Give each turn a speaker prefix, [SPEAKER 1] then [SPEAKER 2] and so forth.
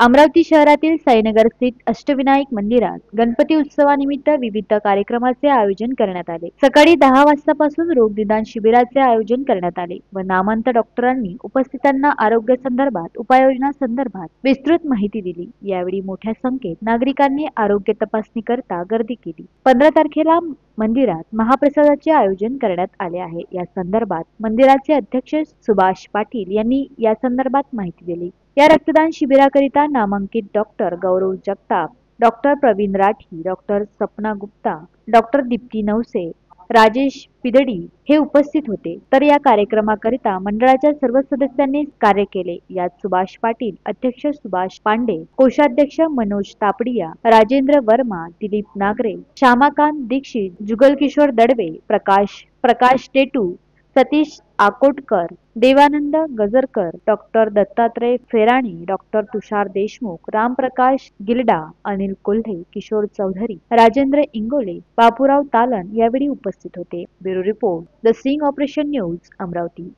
[SPEAKER 1] अमरावती शहरातील साईनगर स्थित अष्टविनायक मंदिरात गणपती उत्सवानिमित्त विविध कार्यक्रमाचे आयोजन करण्यात आले। सकाळी 10 वाजतापासून रोगनिदान शिबिराचे आयोजन करण्यात आले व नामवंत डॉक्टरांनी उपस्थितांना आरोग्य संदर्भात उपाययोजना संदर्भात विस्तृत माहिती दिली। यावेळी मोठ्या संख्येत नागरिकांनी आरोग्य तपासणी करता गर्दी केली। 15 तारखेला मंदिरात महाप्रसादाचे आयोजन करण्यात आले आहे। या संदर्भात मंदिराचे अध्यक्ष सुभाष पाटील यांनी या संदर्भात माहिती दिली। या रक्तदान शिबिराकरिता नामांकित doctor Gaurav Jagtap, doctor Praveen Rathi, doctor Sapna Gupta, doctor Deepti Navse, Rajesh Pidadi हे उपस्थित होते। तर या कार्यक्रमाकरिता मंडळाच्या सर्व सदस्यांनी कार्य केले। यात सुभाष पाटील, अध्यक्ष सुभाष पांडे, कोषाध्यक्ष मनोज तापडिया, राजेंद्र वर्मा, दिलीप नागरे, श्यामाकांत दीक्षित, जुगल किशोर दडवे, प्रकाश टेटू, सतीश आकोटकर, देवानंद गजरकर, डॉक्टर दत्तात्रय फेराणी, डॉक्टर तुषार देशमुख, रामप्रकाश गिल्डा, अनिल कोल्हे, किशोर चौधरी, राजेंद्र इंगोले, बापूराव तालन यावेळी उपस्थित होते। Bureau report, the sting operation news, Amravati.